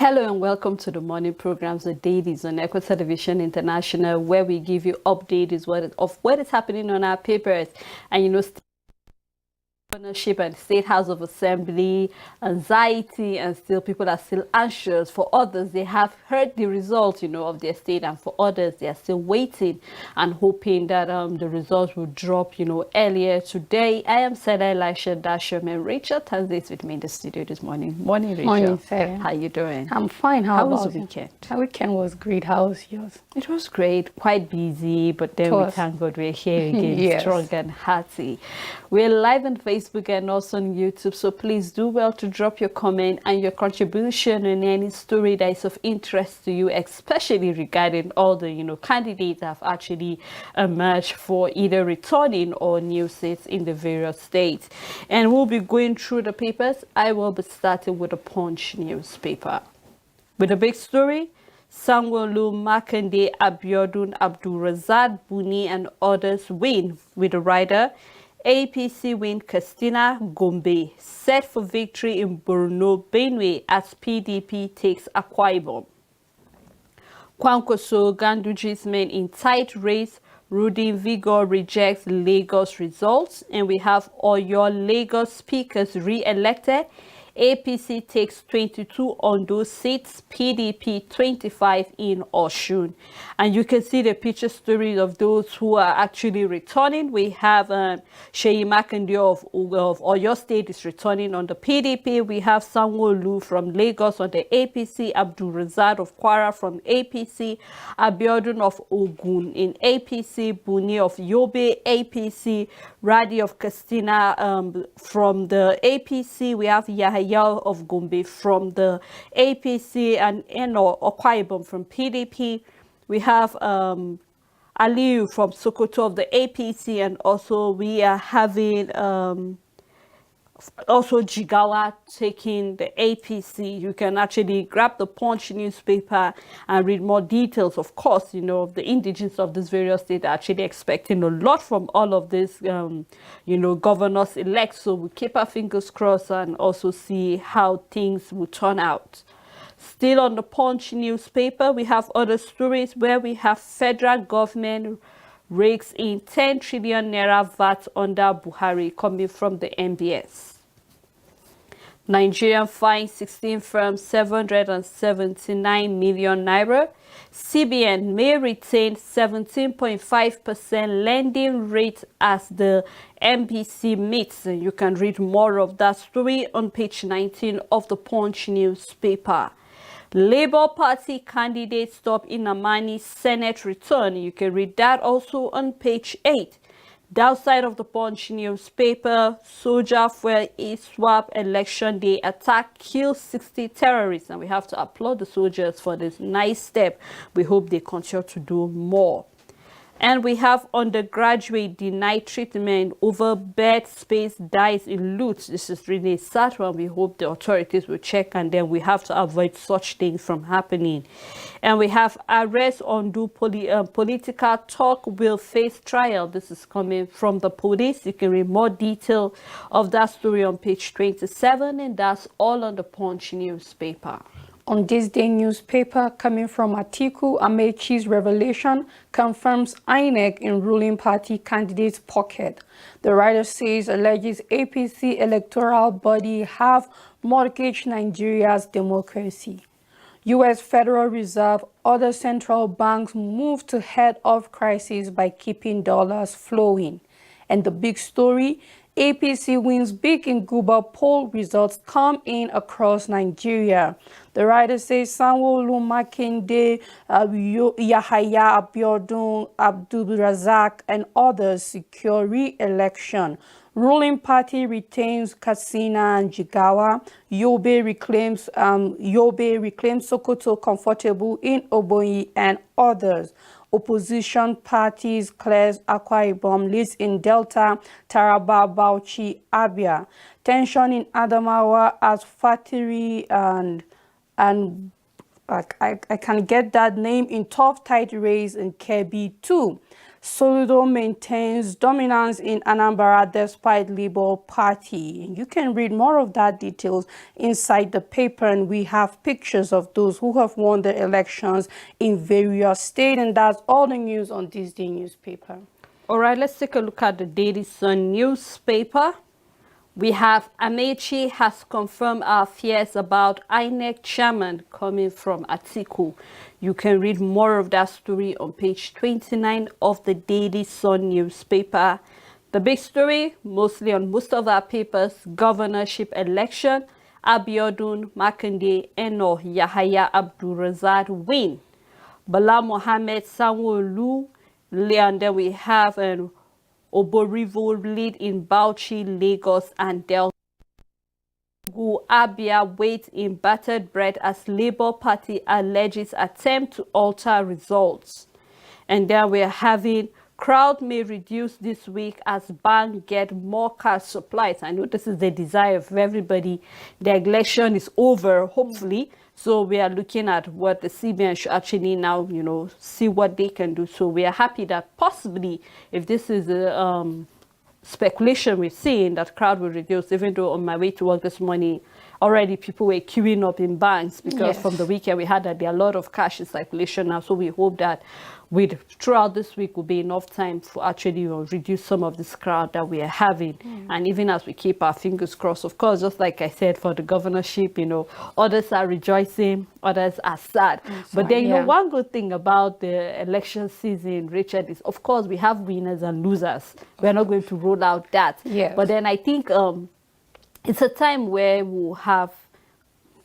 Hello and welcome to the morning programs, the Dailies on Echo Television International, where we give you updates of what is happening on our papers. And governorship and state house of assembly, anxiety, and still people are still anxious. For others, they have heard the results of their state, and for others they are still waiting and hoping that the results will drop earlier today. I am Seda Elisha Dasham, and Rachel Thursday is with me in the studio this morning. Morning, Rachel. Morning, Sarah. How you doing? I'm fine. How was about the weekend? My weekend was great. How was yours? It was great, quite busy, but then we thank God we're here again, Yes. strong and hearty. We're live on Facebook and also on YouTube, so please do well to drop your comment and your contribution on any story that is of interest to you, especially regarding all the candidates that have actually emerged for either returning or new seats in the various states. And we'll be going through the papers. I will be starting with the Punch newspaper. With a big story, Sanwo-Olu, Makinde, Abiodun, Abdulrazak, Buni, and others win with the rider. APC win Katsina, Gombe, set for victory in Borno, Benue as PDP takes Akwa Ibom. Kwankwaso, Ganduji's men in tight race. Rudin Vigor rejects Lagos results. And we have Oyo Lagos speakers re-elected. APC takes 22 on those seats, PDP 25 in Osun. And you can see the picture stories of those who are actually returning. We have Seyi Makinde of Oyo State is returning on the PDP. We have Sanwo-Olu from Lagos on the APC, Abdulrazak of Kwara from APC, Abiodun of Ogun in APC, Buni of Yobe, APC, Radi of Katsina from the APC. We have Yahaya of Gombe from the APC and Akwa Ibom from PDP. We have Aliyu from Sokoto of the APC, and also we are having also Jigawa taking the APC. You can actually grab the Punch newspaper and read more details. Of course, of the indigents of these various states are actually expecting a lot from all of this, governors elect. So we keep our fingers crossed and also see how things will turn out. Still on the Punch newspaper, we have other stories where we have federal government rakes in 10 trillion naira VAT under Buhari coming from the MBS. Nigerian fines 16 firms 779 million naira. CBN may retain 17.5% lending rate as the MPC meets. You can read more of that story on page 19 of the Punch newspaper. Labour Party candidates stop Inamani's Senate return. You can read that also on page 8. Downside of the Punch newspaper, soldier fuel swap election day attack kills 60 terrorists. And we have to applaud the soldiers for this nice step. We hope they continue to do more. And we have undergraduate denied treatment over bed space dies in Lutz. This is really a sad one. We hope the authorities will check, and then we have to avoid such things from happening. And we have arrest undo political talk will face trial. This is coming from the police. You can read more detail of that story on page 27, and that's all on the Punch newspaper. On this day newspaper, coming from Atiku, Amechi's revelation confirms INEC in ruling party candidate's pocket. The writer says alleges APC electoral body have mortgaged Nigeria's democracy. U.S. Federal Reserve, other central banks move to head off crisis by keeping dollars flowing. And the big story, APC wins big in Guba poll results come in across Nigeria. The writer says Sanwo-Olu, Makinde, Yahaya, Abiodun, Abdulrazak, and others secure re-election. Ruling party retains Katsina and Jigawa. Yobe reclaims Sokoto comfortable in Obonyi and others. Opposition parties clears Akwa Ibom, leads in Delta, Taraba, Bauchi, Abia. Tension in Adamawa as Fatiri and I can get that name in tough tight race in Kebbi too. Soludo maintains dominance in Anambra despite Labour Party. You can read more of that details inside the paper, and we have pictures of those who have won the elections in various states, and that's all the news on this day newspaper. All right, let's take a look at the Daily Sun newspaper. We have Amechi has confirmed our fears about INEC chairman coming from Atiku. You can read more of that story on page 29 of the Daily Sun newspaper. The big story, mostly on most of our papers, governorship election, Abiodun Makinde Eno Yahaya Abdulrazak win. Bala Mohammed Sanwo-Olu, and then we have an Oborivo lead in Bauchi, Lagos, and Delta. Abia waits in battered bread as Labour Party alleges attempt to alter results. And then we're having crowd may reduce this week as bank get more cash supplies. I know this is the desire of everybody. The election is over, hopefully. So we are looking at what the CBN should actually now, see what they can do. So we are happy that possibly if this is a speculation we're seeing, that crowd will reduce, even though on my way to work this morning, already people were queuing up in banks because from the weekend we had that there are a lot of cash in circulation now. So we hope that throughout this week will be enough time for actually reduce some of this crowd that we are having. And even as we keep our fingers crossed, of course, just like I said, for the governorship, others are rejoicing, others are sad. But then, one good thing about the election season, Richard, is of course we have winners and losers. We're not going to roll out that. But then I think it's a time where we'll have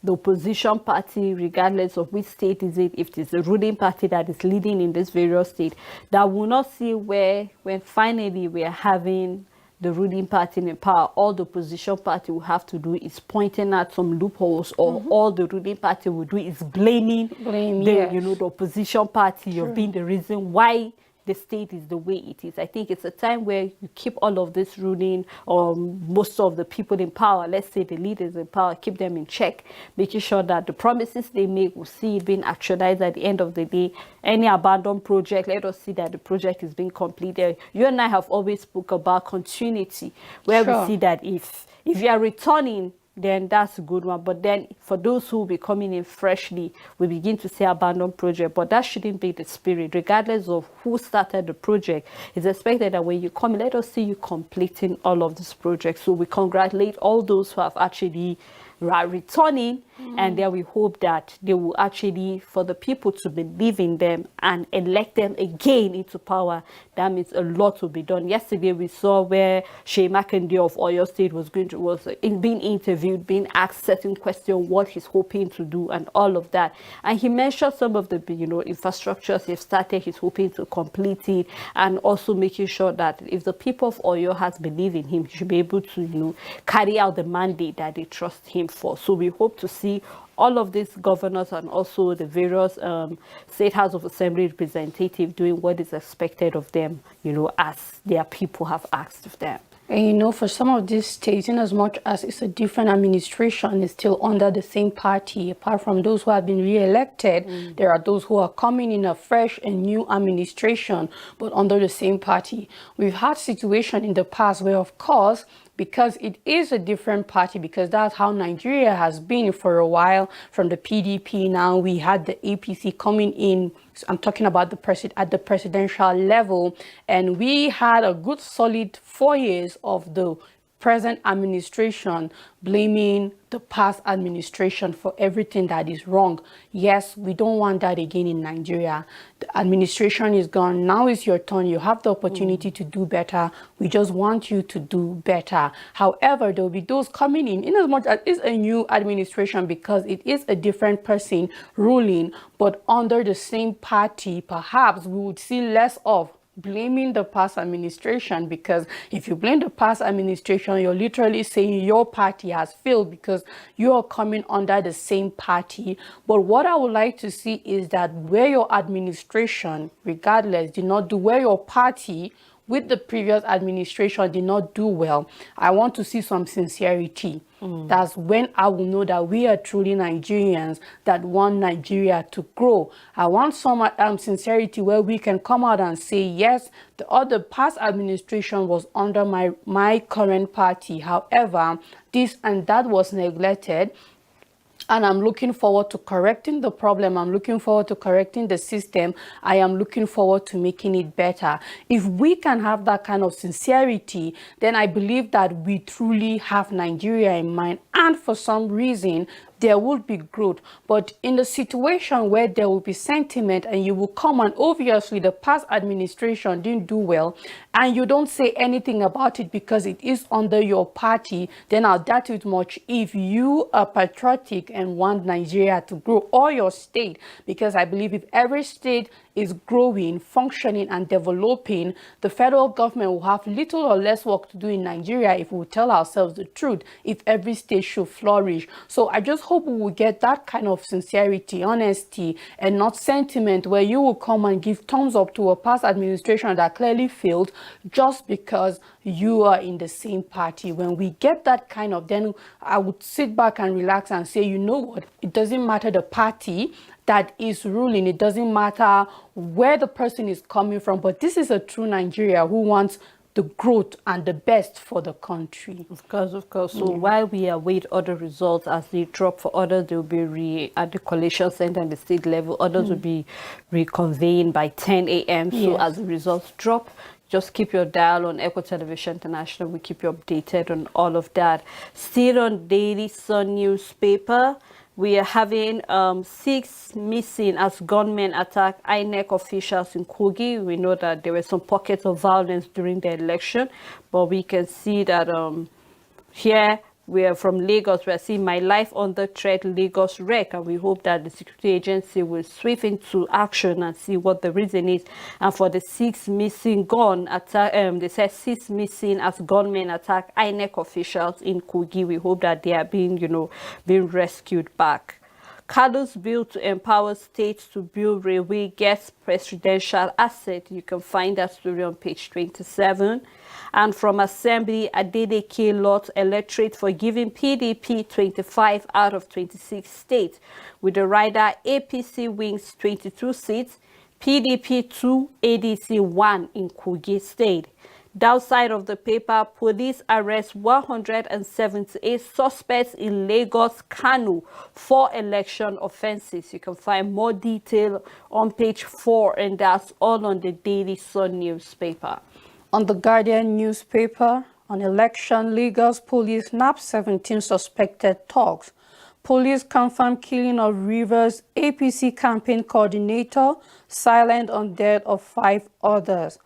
the opposition party, regardless of which state is it, if it's a ruling party that is leading in this various state, that will not see when finally we are having the ruling party in power, all the opposition party will have to do is pointing at some loopholes, or all the ruling party will do is blaming the opposition party of being the reason why the state is the way it is. I think it's a time where you keep all of this ruling, or most of the people in power, let's say the leaders in power, keep them in check, making sure that the promises they make will see it being actualized at the end of the day. Any abandoned project, let us see that the project is being completed. You and I have always spoke about continuity, where we see that if you are returning, then that's a good one. But then for those who will be coming in freshly, we begin to see abandoned project. But that shouldn't be the spirit. Regardless of who started the project, it's expected that when you come, let us see you completing all of this project. So we congratulate all those who have actually returning, and then we hope that they will actually, for the people to believe in them and elect them again into power. That means a lot will be done. Yesterday we saw where Shey Makinde of Oyo State was being interviewed, being asked certain questions, what he's hoping to do and all of that. And he mentioned some of the infrastructures he's started, he's hoping to complete it, and also making sure that if the people of Oyo has believed in him, he should be able to carry out the mandate that they trust him for. So we hope to see all of these governors and also the various State House of Assembly representatives doing what is expected of them, as their people have asked of them. And for some of these states, in as much as it's a different administration, it's still under the same party. Apart from those who have been re-elected, there are those who are coming in a fresh and new administration, but under the same party. We've had situation in the past where, of course, because it is a different party, because that's how Nigeria has been for a while. From the PDP, now we had the APC coming in. So I'm talking about at the presidential level, and we had a good solid 4 years of the present administration blaming the past administration for everything that is wrong. Yes, we don't want that again in Nigeria. The administration is gone. Now is your turn. You have the opportunity to do better. We just want you to do better. However, there will be those coming in as much as it's a new administration, because it is a different person ruling, but under the same party, perhaps we would see less of blaming the past administration, because if you blame the past administration, you're literally saying your party has failed because you are coming under the same party. But what I would like to see is that where your administration, regardless, did not do, where your party with the previous administration did not do well, I want to see some sincerity. That's when I will know that we are truly Nigerians that want Nigeria to grow. I want some sincerity where we can come out and say, yes, the other past administration was under my current party. However, this and that was neglected. And I'm looking forward to correcting the problem. I'm looking forward to correcting the system. I am looking forward to making it better. If we can have that kind of sincerity, then I believe that we truly have Nigeria in mind. And for some reason, there will be growth. But in the situation where there will be sentiment and you will come and obviously the past administration didn't do well and you don't say anything about it because it is under your party, then I'll doubt it much if you are patriotic and want Nigeria to grow, or your state, because I believe if every state is growing, functioning and developing, the federal government will have little or less work to do in Nigeria if we tell ourselves the truth, if every state should flourish. So I just hope we will get that kind of sincerity, honesty, and not sentiment where you will come and give thumbs up to a past administration that clearly failed just because you are in the same party. When we get that kind of, then I would sit back and relax and say, you know what, it doesn't matter the party that is ruling, it doesn't matter where the person is coming from, but this is a true Nigeria who wants the growth and the best for the country. Of course. So while we await other results, as they drop for others, they will be at the collation center and the state level. Others will be reconvened by 10 a.m. So as the results drop, just keep your dial on Echo Television International. We keep you updated on all of that. Still on Daily Sun newspaper, we are having 6 missing as gunmen attack INEC officials in Kogi. We know that there were some pockets of violence during the election, but we can see that here we are from Lagos. We are seeing My Life Under Threat Lagos wreck, and we hope that the security agency will swift into action and see what the reason is. And for the 6 missing gun attack, they said 6 missing as gunmen attack INEC officials in Kogi. We hope that they are being, being rescued back. Kalu's bill to empower states to build railway gets presidential asset. You can find that story on page 27. And from Assembly, Adeleke lot electorate for giving PDP 25 out of 26 states. With the rider, APC wins 22 seats, PDP 2, ADC 1 in Kogi State. Downside of the paper, police arrest 178 suspects in Lagos, Kano for election offenses. You can find more detail on page 4, and that's all on the Daily Sun newspaper. On the Guardian newspaper, on election, Lagos police nabbed 17 suspected thugs. Police confirm killing of Rivers APC campaign coordinator, silent on death of 5 others.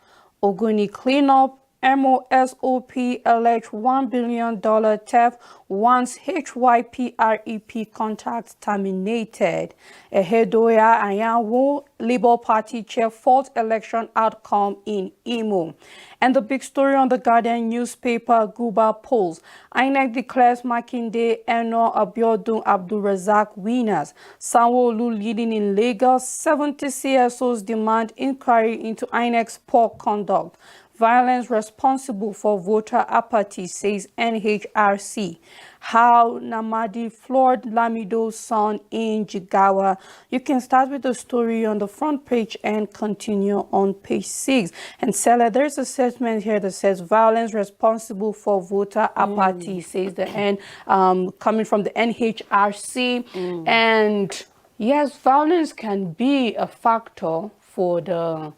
Ogoni cleanup, MOSOP alleged $1 billion theft once HYPREP contract terminated. Ehedoya Anyanwu, Labour Party chair, fault election outcome in Imo. And the big story on the Guardian newspaper, Guba polls. INEC declares Makinde, Eno, Abiodun, Abdulrazak winners. Sanwo-Olu leading in Lagos. 70 CSOs demand inquiry into INEC's poor conduct. Violence responsible for voter apathy, says NHRC. How Namadi floored Lamido's son in Jigawa. You can start with the story on the front page and continue on page 6. And Sela, there's a statement here that says violence responsible for voter apathy, says the N, coming from the NHRC. And yes, violence can be a factor for the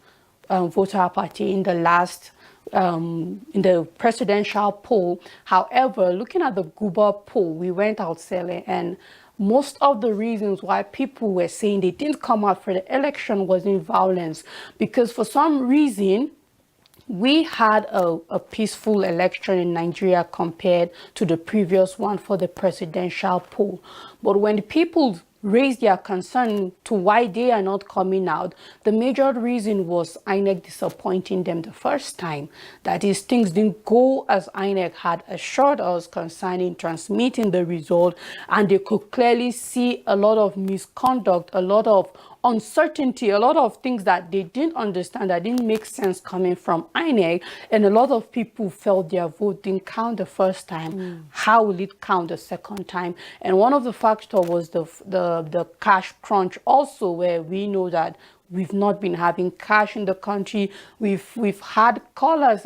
voter apathy in the last in the presidential poll. However, looking at the Guba poll, we went out selling, and most of the reasons why people were saying they didn't come out for the election wasn't violence, because for some reason we had a peaceful election in Nigeria compared to the previous one for the presidential poll. But when the people raised their concern to why they are not coming out. The major reason was INEC disappointing them the first time. That is, things didn't go as INEC had assured us concerning transmitting the result, and they could clearly see a lot of misconduct, a lot of uncertainty, a lot of things that they didn't understand, that didn't make sense coming from INEC, and a lot of people felt their vote didn't count the first time. How will it count the second time? And one of the factors was the cash crunch also, where we know that we've not been having cash in the country. We've had callers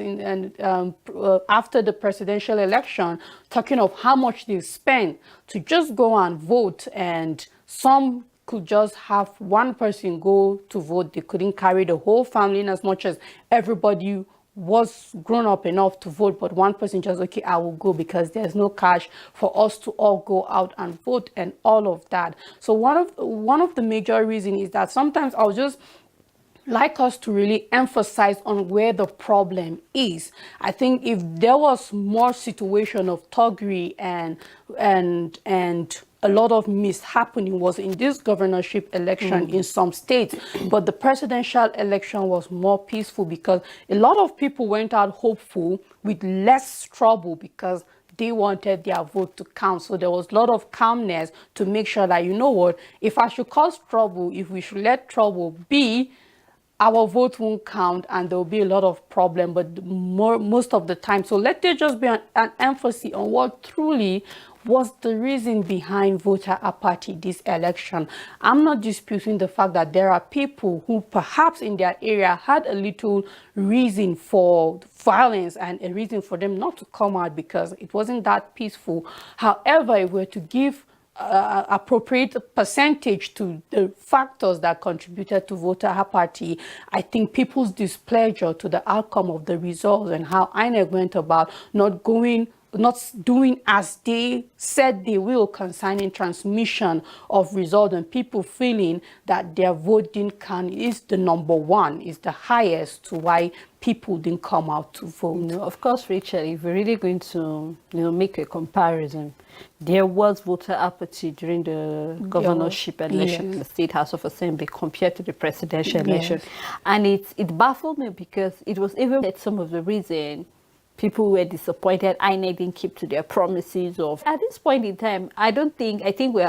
after the presidential election talking of how much they spend to just go and vote, and some could just have one person go to vote. They couldn't carry the whole family in as much as everybody was grown up enough to vote, but one person just, okay, I will go because there's no cash for us to all go out and vote and all of that. So one of the major reasons is that sometimes I'll just like us to really emphasize on where the problem is. I think if there was more situation of thuggery and a lot of mishappening was in this governorship election in some states, but the presidential election was more peaceful because a lot of people went out hopeful with less trouble because they wanted their vote to count. So there was a lot of calmness to make sure that, you know what, if I should cause trouble, if we should let trouble be, our vote won't count and there will be a lot of problem, but most of the time. So let there just be an emphasis on what truly was the reason behind voter apathy this election. I'm not disputing the fact that there are people who perhaps in their area had a little reason for violence and a reason for them not to come out because it wasn't that peaceful. However, if we're to give appropriate percentage to the factors that contributed to voter apathy, I think people's displeasure to the outcome of the results and how INEC went about not doing as they said they will concerning transmission of results, and people feeling that their vote didn't count is the number one, is the highest to why people didn't come out to vote. No, of course, Rachel, if we're really going to make a comparison, there was voter apathy during the governorship election in the State House of Assembly compared to the presidential election. And it baffled me because it was even some of the reason people were disappointed INEC didn't keep to their promises of. At this point in time, I think we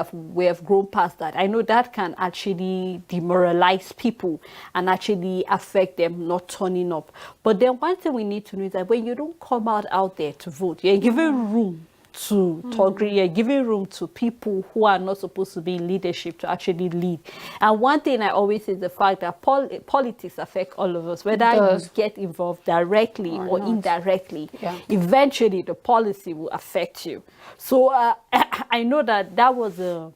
have grown past that. I know that can actually demoralize people and actually affect them not turning up. But then one thing we need to know is that when you don't come out there to vote, you're giving room to thuggery, you're giving room to people who are not supposed to be in leadership to actually lead. And one thing I always say is the fact that politics affect all of us, whether you get involved directly or indirectly. Eventually the policy will affect you. So I know that was a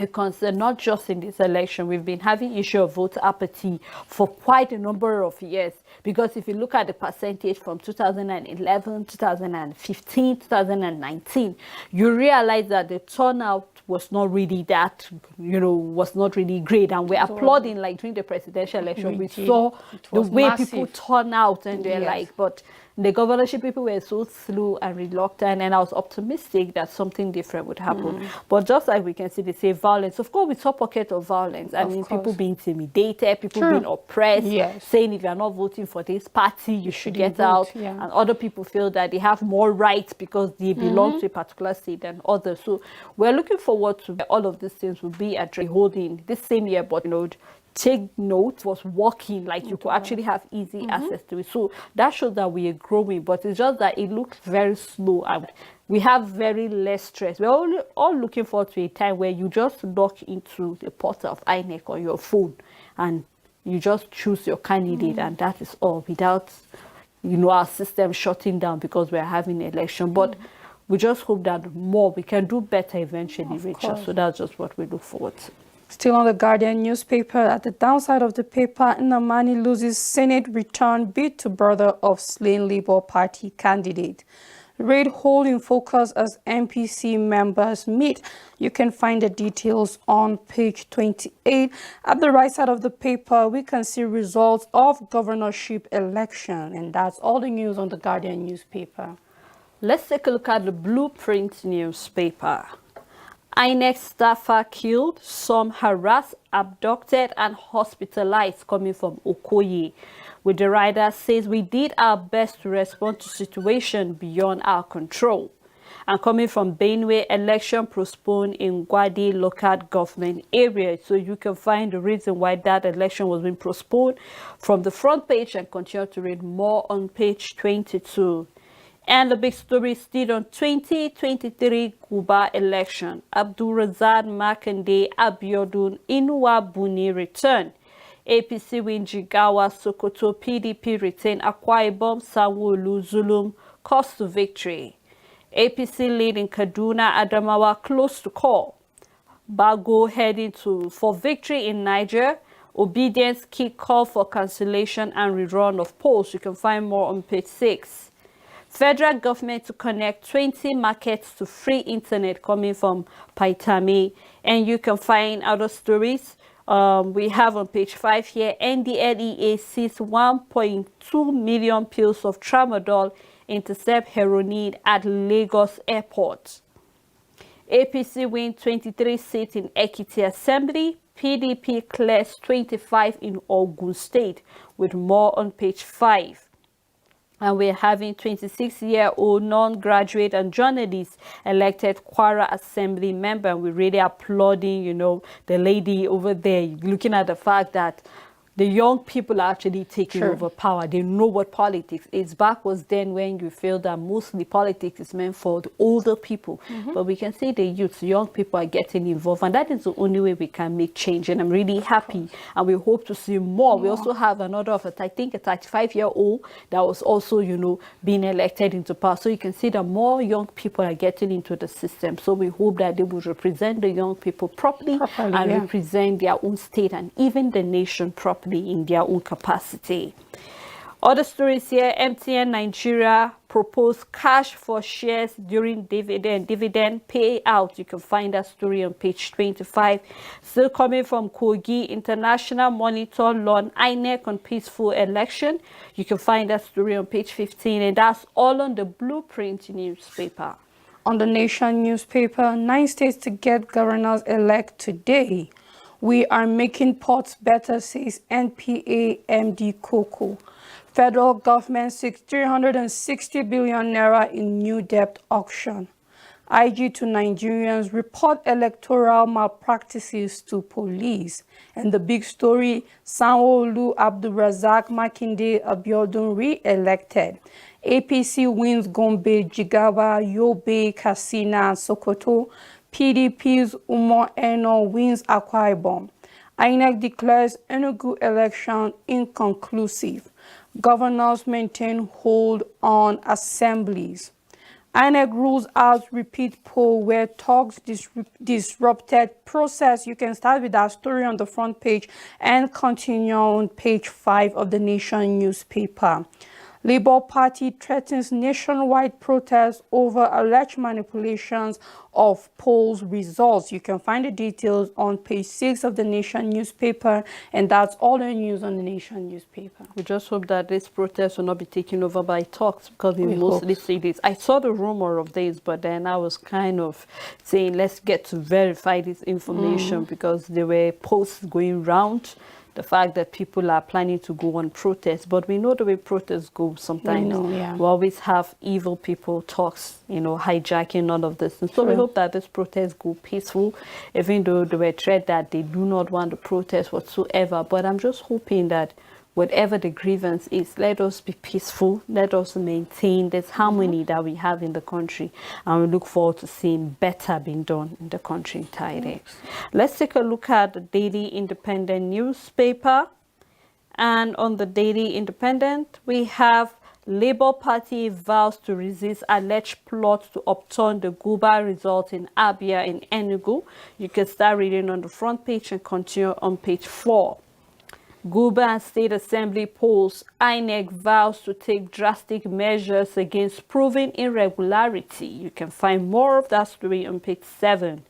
concern, not just in this election. We've been having issue of voter apathy for quite a number of years, because if you look at the percentage from 2011, 2015, 2019, you realize that the turnout was not really that, was not really great. And we're applauding, like during the presidential election, we saw the way people turn out and they're like, but the governorship people were so slow and reluctant, and I was optimistic that something different would happen. But just like we can see, they say violence. Of course, we saw pockets of violence. I mean, people being intimidated, people being oppressed, saying if you're not voting for this party, you should get out. And other people feel that they have more rights because they belong to a particular state than others. So we're looking forward to all of these things will be addressed holding this same year, but take note was working, like you could actually have easy access to it. So that shows that we are growing, but it's just that it looks very slow and we have very less stress. We're all looking forward to a time where you just log into the portal of INEC on your phone and you just choose your candidate, and that is all, without our system shutting down because we're having an election. But we just hope that we can do better eventually, Rachel. So that's just what we look forward to. Still on the Guardian newspaper, at the downside of the paper, Nnamani loses Senate return bid to brother of slain Labour Party candidate. Raid holding focus as MPC members meet. You can find the details on page 28. At the right side of the paper, we can see results of governorship election. And that's all the news on the Guardian newspaper. Let's take a look at the Blueprint newspaper. INEC staffer killed, some harassed, abducted and hospitalized, coming from Okoye. With the rider says we did our best to respond to situation beyond our control. And coming from Benue, election postponed in Gwadi local government area. So you can find the reason why that election was being postponed from the front page and continue to read more on page 22. And the big story still on 2023 Cuba election. Abdulrazak Makinde Abiodun Inuwa Buni return. APC win Jigawa, Sokoto, PDP retain Akwa Ibom, Sanwo-Olu, Zulum, cost to victory. APC lead in Kaduna, Adamawa close to call. Bago heading for victory in Niger. Obedience key call for cancellation and rerun of polls. You can find more on page 6. Federal government to connect 20 markets to free internet, coming from Paitami. And you can find other stories. We have on page 5 here, NDLEA seized 1.2 million pills of tramadol, intercept heroin at Lagos airport. APC win 23 seats in Ekiti Assembly. PDP clears 25 in Ogun State, with more on page 5. And we're having 26-year-old non-graduate and journalist elected Kwara Assembly member. And we're really applauding, the lady over there, looking at the fact that the young people are actually taking over power. They know what politics is. Back was then when you feel that mostly politics is meant for the older people. But we can see the youth, young people are getting involved. And that is the only way we can make change. And I'm really happy. And we hope to see more. We also have another of I think a 35-year-old that was also, being elected into power. So you can see that more young people are getting into the system. So we hope that they will represent the young people properly and represent their own state and even the nation properly in their own capacity. Other stories here, MTN Nigeria proposed cash for shares during dividend payout. You can find that story on page 25. Still coming from Kogi, International Monitor Lawn INEC on peaceful election. You can find that story on page 15, and that's all on the Blueprint newspaper. On the Nation newspaper, 9 states to get governors elect today. We are making ports better, says NPA MD Koko. Federal government seeks 360 billion naira in new debt auction. IG to Nigerians report electoral malpractices to police. And the big story, Sanwo-Olu Abdulrazak Makinde Abiodun re-elected. APC wins Gombe, Jigawa, Yobe, Katsina, and Sokoto. PDP's Umar Eno wins Akwa Ibom. INEC declares Enugu election inconclusive. Governors maintain hold on assemblies. INEC rules out repeat poll where talks disrupted process. You can start with that story on the front page and continue on page 5 of the Nation newspaper. Labour Party threatens nationwide protests over alleged manipulations of polls results. You can find the details on page 6 of the Nation newspaper, and that's all the news on the Nation newspaper. We just hope that this protest will not be taken over by talks, because we mostly see this. I saw the rumor of this, but then I was kind of saying, let's get to verify this information, because there were posts going round. The fact that people are planning to go on protests, but we know the way protests go sometimes. We always have evil people talks, hijacking all of this. And so we hope that this protest go peaceful, even though there were threats that they do not want the protest whatsoever. But I'm just hoping that whatever the grievance is, let us be peaceful. Let us maintain this harmony that we have in the country. And we look forward to seeing better being done in the country entirely. Let's take a look at the Daily Independent newspaper. And on the Daily Independent, we have Labour Party vows to resist alleged plot to upturn the Guba result in Abia in Enugu. You can start reading on the front page and continue on page 4. Guba State Assembly polls, INEC vows to take drastic measures against proven irregularity. You can find more of that story on page 7.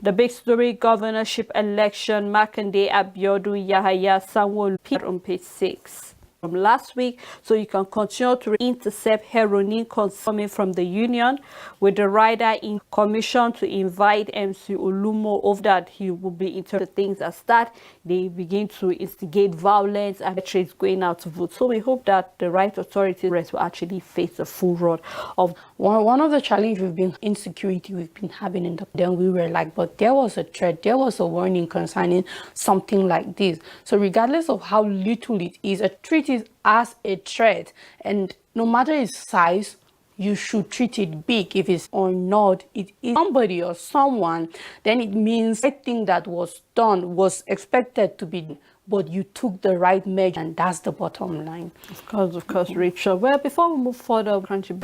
The big story, governorship election, Makinde Abiodun Yahaya Sanwo-Olu on page 6. from last week, so you can continue to intercept heroin coming from the union, with the rider in commission to invite MC Olumo over that he will be into the things that start. They begin to instigate violence and trades going out to vote. So we hope that the right authorities will actually face the full rod of one of the challenges we've been insecurity we've been having in the then we were like, but there was a threat, there was a warning concerning something like this. So regardless of how little it is, treat it as a threat, and no matter its size, you should treat it big. If it's or not, it is somebody or someone, then it means everything that was done was expected to be, but you took the right measure, and that's the bottom line. Of course, Rachel. Well, before we move further, country.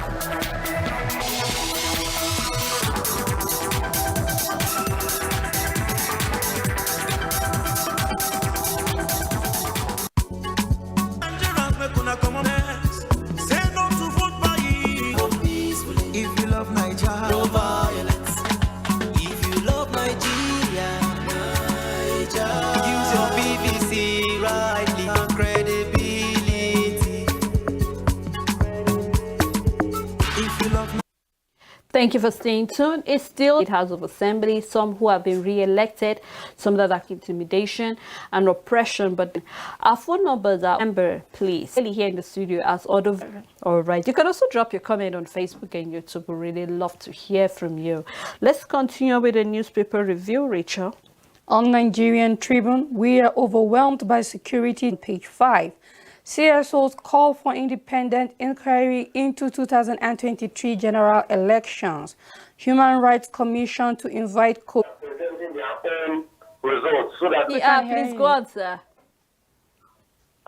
Thank you for staying tuned. It's still House of Assembly, some who have been re-elected, some that are intimidation and oppression. But our phone numbers are Amber, please. Here in the studio as other. All right. You can also drop your comment on Facebook and YouTube. We really love to hear from you. Let's continue with the newspaper review, Rachel. On Nigerian Tribune, we are overwhelmed by security, page 5. CSOs call for independent inquiry into 2023 general elections. Human Rights Commission to invite presenting their own results so that please go on, sir.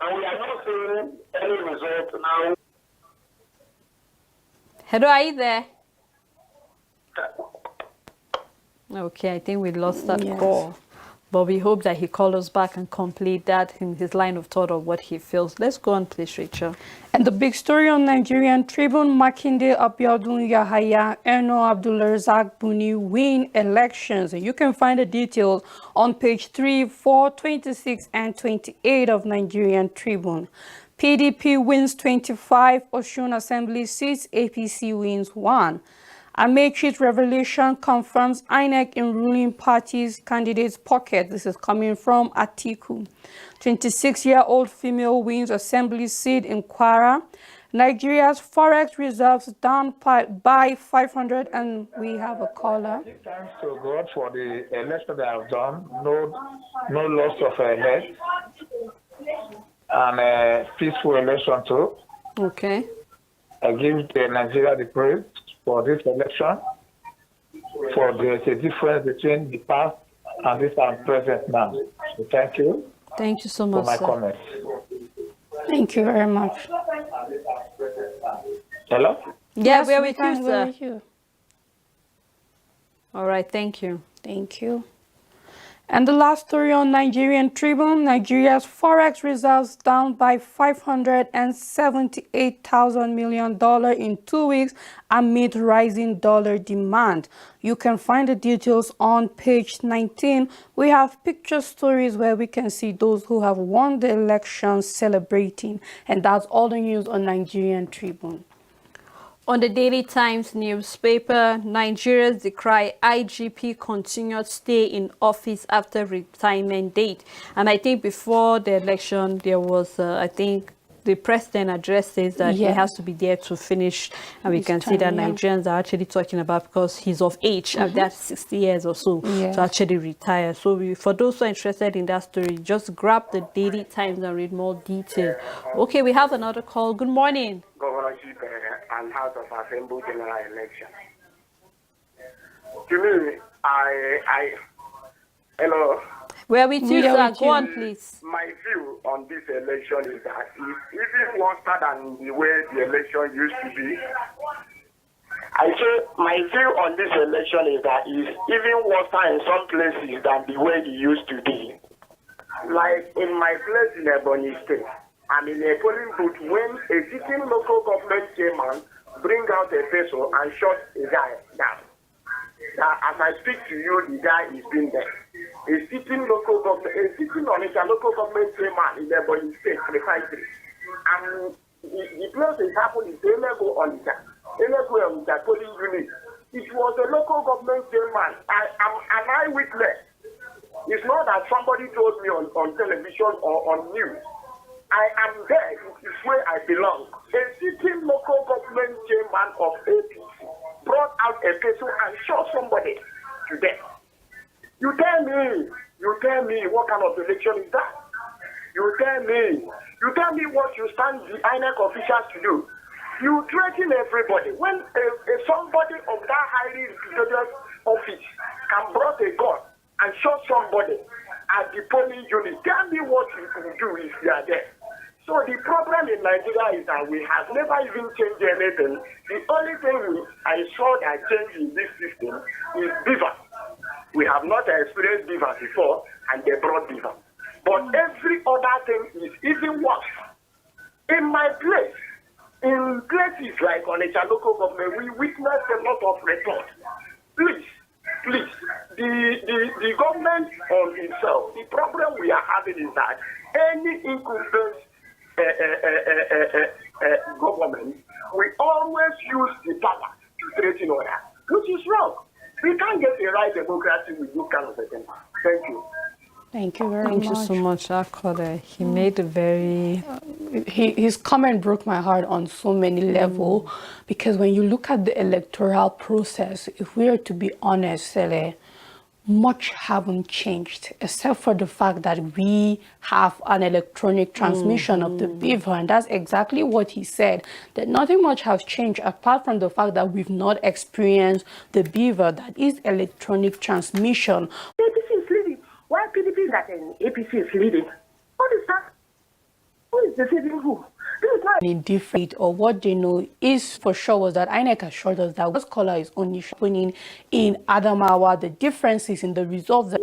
And we are not seeing any result now. Hello, are you there? Okay, I think we lost that call. But we hope that he calls us back and complete that in his line of thought of what he feels. Let's go on, please, Rachel. And the big story on Nigerian Tribune, Makinde Abiodun Yahaya, Eno Abdulrazak Buni win elections. And you can find the details on page 3, 4, 26, and 28 of Nigerian Tribune. PDP wins 25 Osun Assembly seats, APC wins 1. Amechi's revelation confirms INEC in ruling party's candidate's pocket. This is coming from Atiku. 26-year-old female wins assembly seat in Kwara. Nigeria's forex reserves down by 500, and we have a caller. Thanks to God for the election they have done. No loss of head, and a peaceful election too. Okay. I give Nigeria the praise for this election, for there's a difference between the past and this and present now. So thank you. Thank you so much, for my sir. comments. Thank you very much. Hello? Yeah, Yes, we're we with can you, go sir. with you. All right, thank you. Thank you. And the last story on Nigerian Tribune, Nigeria's forex reserves down by $578,000 million in 2 weeks amid rising dollar demand. You can find the details on page 19. We have picture stories where we can see those who have won the elections celebrating. And that's all the news on Nigerian Tribune. On the Daily Times newspaper, Nigerians decry IGP continued stay in office after retirement date. And I think before the election, there was, I think, the president address says that he has to be there to finish, and we can see that Nigerians are actually talking about because he's of age, and that's 60 years or so to actually retire. So for those who are interested in that story, just grab the Daily Times and read more detail. Okay, we have another call. Good morning. Governorship and House of Assembly general election. To me, hello. Where with you, sir? Go on, please. My view on this election is that it's even worse than the way the election used to be. I say my view on this election is that it's even worse in some places than the way it used to be. Like in my place in Ebonyi State, I'm in a polling booth when a sitting local government chairman bring out a peso and shot a guy down. Now, as I speak to you, the guy is being there. A sitting local government chairman in Ebonyi State, precisely. And the place it happened is Enego Onitsha. Enego Onitsha polling unit. It was a local government chairman. I am an eyewitness. It's not that somebody told me on television or on news. I am there. It is where I belong. A sitting local government chairman of APC brought out a pencil and shot somebody to death. You tell me what kind of election is that? You tell me what you stand the INEC officials to do. You threaten everybody. When somebody of that highly prestigious office can brought a gun and shot somebody at the polling unit, tell me what you can do if you are there. So the problem in Nigeria is that we have never even changed anything. The only thing I saw that changed in this system is beaver. We have not experienced beaver before, and they brought beaver. But every other thing is even worse. In my place, in places like Onitsha local government, we witnessed a lot of reports. Please, the government on itself, the problem we are having is that any incumbent government, we always use the power to threaten others, which is wrong. We can't get a right democracy with this kind of a thing. Thank you. Thank you very much. Thank you so much, Akode. He made a very... His comment broke my heart on so many levels, because when you look at the electoral process, if we are to be honest, Sele, much haven't changed, except for the fact that we have an electronic transmission of the beaver, and that's exactly what he said, that nothing much has changed apart from the fact that we've not experienced the beaver, that is electronic transmission. APC is leading. Why PDP is that APC is leading? What is that? Who is deceiving who? This is not Any different, or what they know is for sure was that INEC assured us that this color is only happening in Adamawa. The differences in the results that